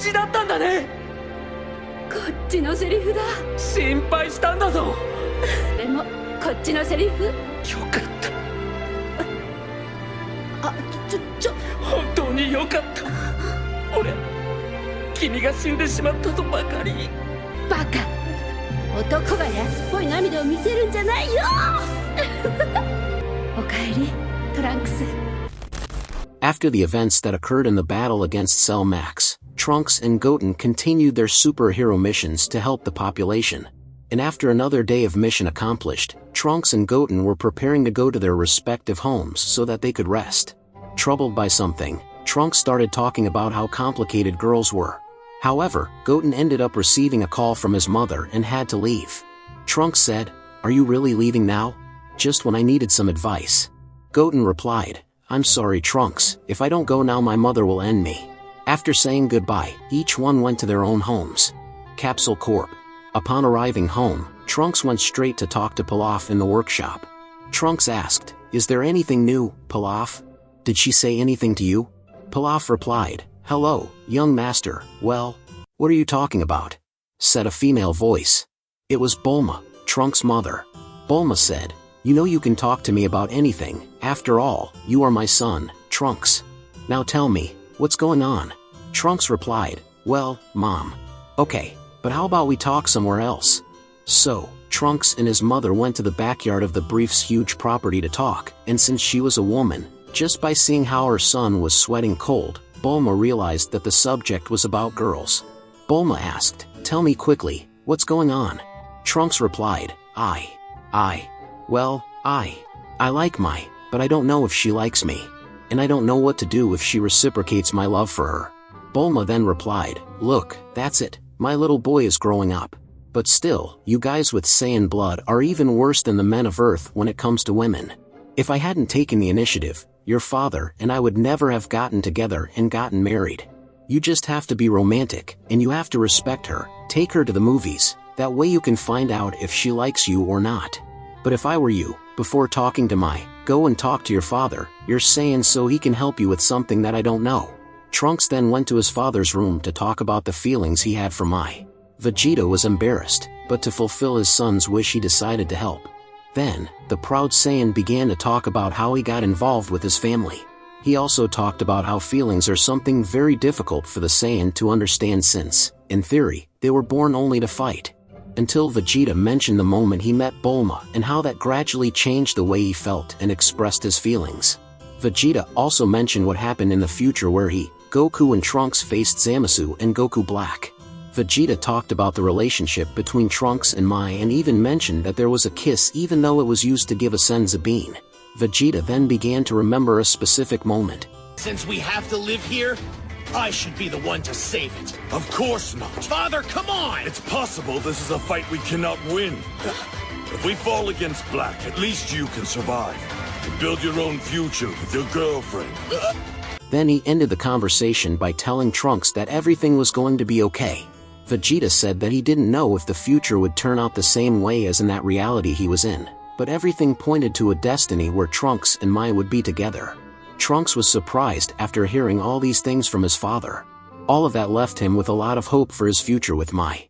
事だったんだね。こっちのセリフだ。心配したんだぞ。でもこっちのセリフ。よかった。本当によかった。俺君が死んでしまったとばかりに。バカ、男が安っぽい涙を見せるんじゃないよ。おかえり、トランクス。 After the events that occurred in the battle against Cell Max, Trunks and Goten continued their superhero missions to help the population. And after another day of mission accomplished, Trunks and Goten were preparing to go to their respective homes so that they could rest. Troubled by something, Trunks started talking about how complicated girls were. However, Goten ended up receiving a call from his mother and had to leave. Trunks said, "Are you really leaving now? Just when I needed some advice." Goten replied, "I'm sorry Trunks, if I don't go now my mother will end me." After saying goodbye, each one went to their own homes. Capsule Corp. Upon arriving home, Trunks went straight to talk to Pilaf in the workshop. Trunks asked, "Is there anything new, Pilaf? Did she say anything to you?" Pilaf replied, "Hello, young master, well, what are you talking about?" said a female voice. It was Bulma, Trunks' mother. Bulma said, "You know you can talk to me about anything, after all, you are my son, Trunks. Now tell me, what's going on?" Trunks replied, "Well, Mom. Okay, but how about we talk somewhere else?" So, Trunks and his mother went to the backyard of the Brief's huge property to talk, and since she was a woman, just by seeing how her son was sweating cold, Bulma realized that the subject was about girls. Bulma asked, "Tell me quickly, what's going on?" Trunks replied, I like Mai, but I don't know if she likes me. And I don't know what to do if she reciprocates my love for her." Bulma then replied, "Look, that's it, my little boy is growing up. But still, you guys with Saiyan blood are even worse than the men of Earth when it comes to women. If I hadn't taken the initiative, your father and I would never have gotten together and gotten married. You just have to be romantic, and you have to respect her, take her to the movies, that way you can find out if she likes you or not. But if I were you, before talking to Mai, go and talk to your father, you're saying so he can help you with something that I don't know." Trunks then went to his father's room to talk about the feelings he had for Mai. Vegeta was embarrassed, but to fulfill his son's wish he decided to help. Then, the proud Saiyan began to talk about how he got involved with his family. He also talked about how feelings are something very difficult for the Saiyan to understand since, in theory, they were born only to fight. Until Vegeta mentioned the moment he met Bulma and how that gradually changed the way he felt and expressed his feelings. Vegeta also mentioned what happened in the future where he, Goku and Trunks faced Zamasu and Goku Black. Vegeta talked about the relationship between Trunks and Mai and even mentioned that there was a kiss even though it was used to give a Senzu bean. Vegeta then began to remember a specific moment. "Since we have to live here, I should be the one to save it." Of course not. Father, come on! It's possible this is a fight we cannot win. If we fall against Black, at least you can survive. And build your own future with your girlfriend. Then he ended the conversation by telling Trunks that everything was going to be okay. Vegeta said that he didn't know if the future would turn out the same way as in that reality he was in, but everything pointed to a destiny where Trunks and Mai would be together. Trunks was surprised after hearing all these things from his father. All of that left him with a lot of hope for his future with Mai.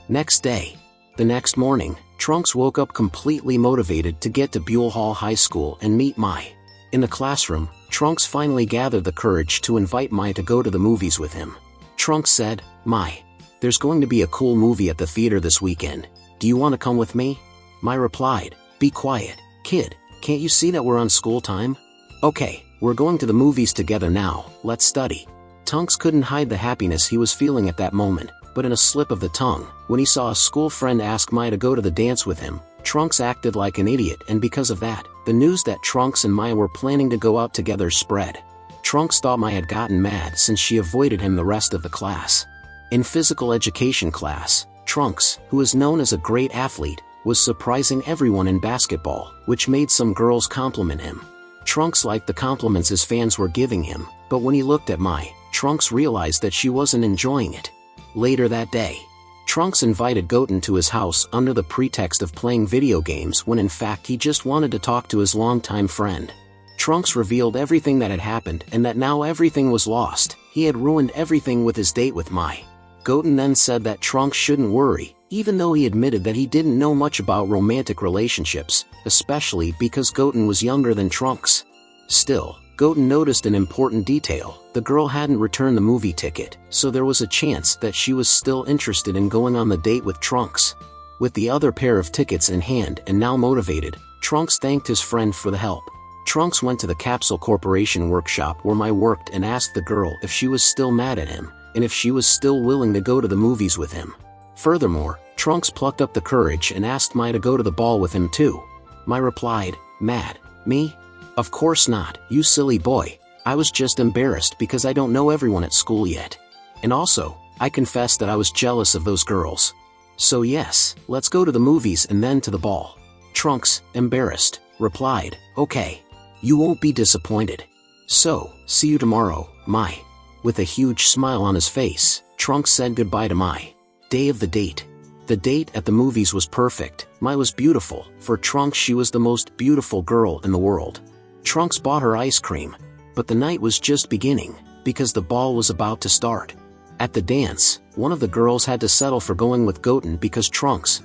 Next day. The next morning, Trunks woke up completely motivated to get to Buell Hall High School and meet Mai. In the classroom, Trunks finally gathered the courage to invite Mai to go to the movies with him. Trunks said, "Mai, there's going to be a cool movie at the theater this weekend. Do you want to come with me?" Mai replied, "Be quiet, kid, can't you see that we're on school time? Okay, we're going to the movies together now, let's study." Trunks couldn't hide the happiness he was feeling at that moment, but in a slip of the tongue, when he saw a school friend ask Mai to go to the dance with him, Trunks acted like an idiot, and because of that, the news that Trunks and Mai were planning to go out together spread. Trunks thought Mai had gotten mad since she avoided him the rest of the class. In physical education class, Trunks, who is known as a great athlete, was surprising everyone in basketball, which made some girls compliment him. Trunks liked the compliments his fans were giving him, but when he looked at Mai, Trunks realized that she wasn't enjoying it. Later that day, Trunks invited Goten to his house under the pretext of playing video games when in fact he just wanted to talk to his longtime friend. Trunks revealed everything that had happened and that now everything was lost, He had ruined everything with his date with Mai. Goten then said that Trunks shouldn't worry, even though he admitted that he didn't know much about romantic relationships, especially because Goten was younger than Trunks. Still, Goten noticed an important detail. The girl hadn't returned the movie ticket, so there was a chance that she was still interested in going on the date with Trunks. With the other pair of tickets in hand and now motivated, Trunks thanked his friend for the help. Trunks went to the Capsule Corporation workshop where Mai worked and asked the girl if she was still mad at him, and if she was still willing to go to the movies with him. Furthermore, Trunks plucked up the courage and asked Mai to go to the ball with him too. Mai replied, "Mad? Me? Of course not, you silly boy. I was just embarrassed because I don't know everyone at school yet. And also, I confess that I was jealous of those girls. So yes, let's go to the movies and then to the ball." Trunks, embarrassed, replied, "Okay. You won't be disappointed. So, see you tomorrow, Mai." With a huge smile on his face, Trunks said goodbye to Mai. Day of the date. The date at the movies was perfect. Mai was beautiful. For Trunks, she was the most beautiful girl in the world. Trunks bought her ice cream. But the night was just beginning, because the ball was about to start. At the dance, one of the girls had to settle for going with Goten because Trunks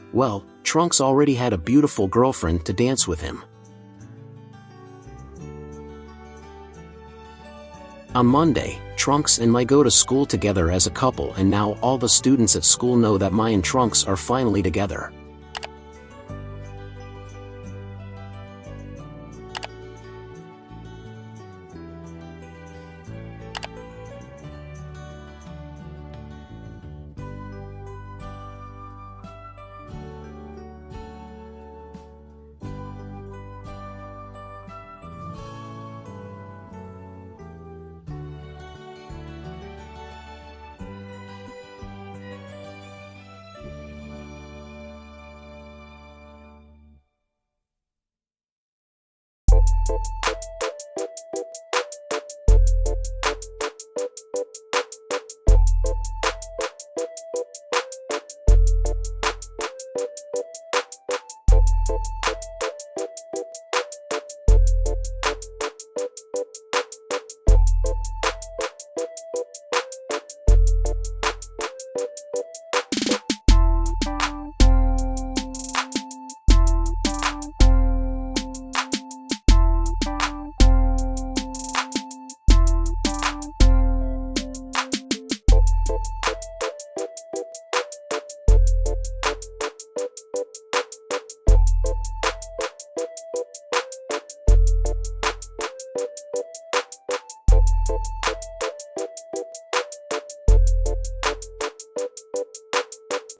already had a beautiful girlfriend to dance with him. On Monday, Trunks and Mai go to school together as a couple, and now all the students at school know that Mai and Trunks are finally together.